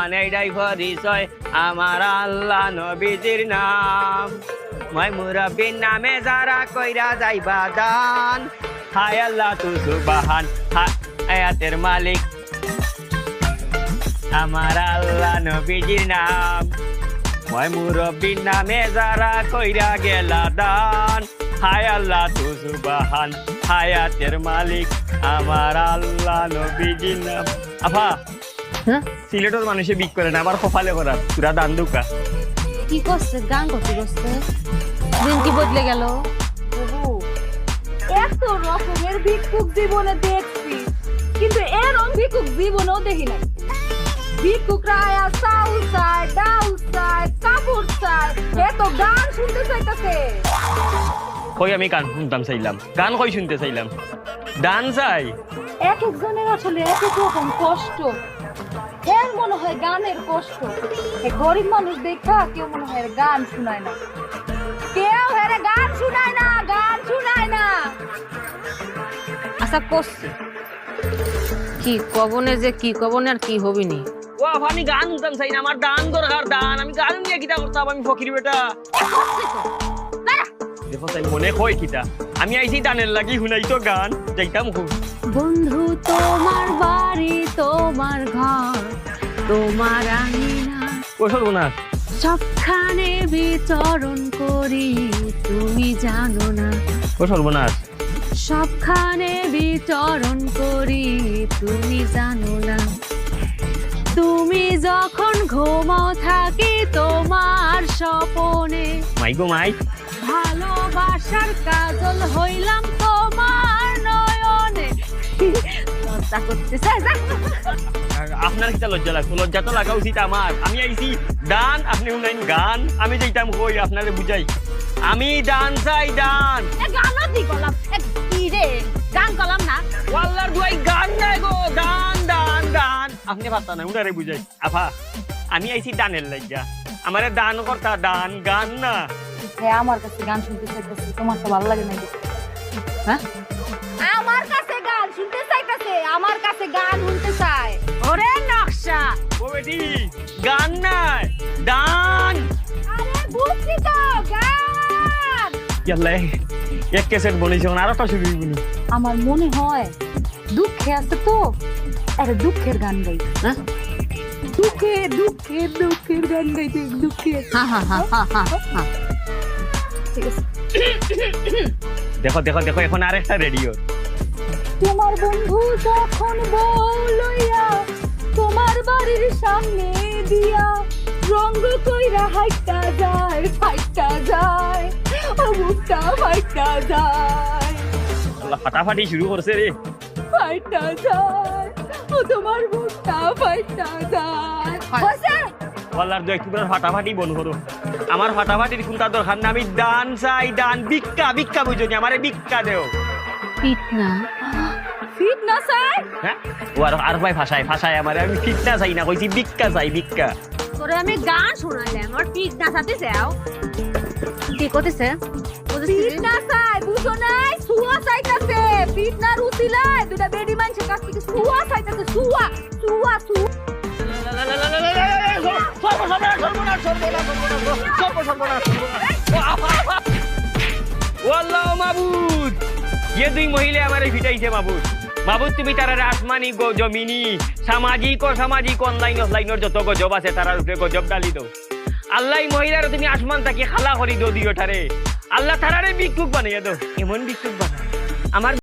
এইটাই পরিচয় আমার আল্লাহ নবীজির নাম। মই মুরব্বির নামে যারা কইরা যাইবা দান, হায় আল্লাহ তু সুবহান, হায়াতের মালিক আমার আল্লাহ নবীজির নাম। মই মুরব্বির নামে যারা কইরা গেলা দান, হায় আল্লাহ তু সুবহান, হায়াতের মালিক আমার আল্লাহ নবীজির নাম। আফা সিলেটের মানুষে বিক করে না, আবার কপালে করা পুরা দান দুকা। কি করছে? গান করতে করছে দিন কি বদলে গেল। এত রকমের ভিক্ষুক জীবনে দেখছি, কিন্তু এরকম ভিক্ষুক জীবনেও দেখি নাই। ভিক্ষুকরা আয়া চাউল চায়, ডাউল চায়, কাপড় চায়, এত গান শুনতে চাইতেছে। কই আমি গান শুনতাম চাইলাম, গান কই শুনতে চাইলাম, দান চাই। এক একজনের আসলে এক এক রকম কষ্ট। এর মনে হয় গানের কষ্ট, গরিব মানুষ দেখা কেউ মনে হয় গান শুনায় না, কেউ হেরে গান শুনায় না, গান শুনায় না। আচ্ছা করছে কি কবনে, যে কি কবনে আর কি হবিনি। ও আফা আমি গান শুনতাম চাই না, আমার দান দরকার দান। আমি গান নিয়ে কিতা করতাম, আমি ফকির বেটা। দেখো তাই মনে কই কিতা, আমি আইছি দানের লাগি শুনাই তো গান যাইতাম খুব। বন্ধু তোমার বাড়ি, তোমার ঘর, তোমার আঙিনা, ও সর্বনাশ, সবখানে বিচরণ করি, তুমি জানো না। ও সর্বনাশ, সবখানে বিচরণ করি, তুমি জানো না। তুমি যখন ঘুমাও থাকি তোমার স্বপনে, মাই গো মাই, ভালোবাসার কাজল হইলাম তোমার নয়নে। লজ্জা করতেছে। আপনার কিতা লজ্জা লাগতো? লজ্জা তো লাগা উচিত আমার। আমি আইছি দান, আপনি শুনাইন গান। আমি যাইতাম কই আপনারে বুঝাই, আমি দান চাই দান। গানও দি গলাম কি রে, গান গলাম না। ওয়াল্লার দুয়াই গান নাই গো, দান দান দান। আপনি পারতা না, উনারে বুঝাই। আফা আমি আইছি দানের লাগিয়া, আমারে দান করতা, দান গান না। হ্যাঁ, আমার কাছে গান শুনতে চাইতেছে, তোমার তো ভালো লাগে না? হ্যাঁ, আমার কাছে গান শুনতে চাইতেছে, আমার কাছে গান শুনতে চায়। ওরে নকশা, ও বেটি গান নাই, দান। আরে বুঝছি তো, গান। ইয়াল্লা এক ক্যাসেট বলেছি, আর একটা শুরু হইবনি। আমার মনে হয় দুঃখে আছে তো, আরে দুঃখের গান গাই। হ্যাঁ, দুঃখের দুঃখের দুঃখের গান গাইতে, দুঃখের। হা হা হা হা হা। ঠিক আছে, দেখো দেখো দেখো, এখন আরেকটা রেডিও। তোমার বন্ধু যখন বউ লইয়া তোমার বাড়ির সামনে দিয়া রঙ্গ কইরা হাইটা যায়, ফাইটা যায়, ও বুকটা ফাইটা যায়, ফাটাফাটি শুরু করছে রে, ফাইটা যায়, ও তোমার বুকটা ফাইটা যায়। হইছে? ওয়াল্লার দুই একটু ফাটাফাটি বন্ধ করো। আমার ফাটাফাটির কোনটা দরকার না, আমি দান চাই দান। ভিক্ষা ভিক্ষা বুঝনি, আমারে ভিক্ষা দেও। পিটনা ফিট না চাই? হ্যাঁ, ও আর ভাই ভাষায় ভাষায় আমারে, আমি ভিক্ষা চাই না, কইছি ভিক্ষা চাই, ভিক্ষা। তোরে আমি গান শোনাইলাম, আর পিটনা সাথে যাও কি করতেছে? ফিট না চাই, বুঝো নাই? সুয়া চাইতাছে, ফিট না রুতিলায় দুটা বেডি মানুষের কাছ থেকে সুয়া চাইতাছে, সুয়া সুয়া সুয়া। ওয়াল্লাহ মাবুদ, ये দুই মহিলা আমারে ভিটাইছে মাবুদ। মাবুদ তুমি তারারে আসমানি জমিনি সামাজিক ও সামাজিক অনলাইন অফলাইনের যত গজব আছে তারার উপরে গজব ডালি দাও। আল্লাহ মহিলার তুমি আসমান তাকে খালা করি দিও ঠারে। আল্লাহ তারারে ভিক্ষুক বানাইয়া দাও, এমন ভিক্ষুক বানা আমার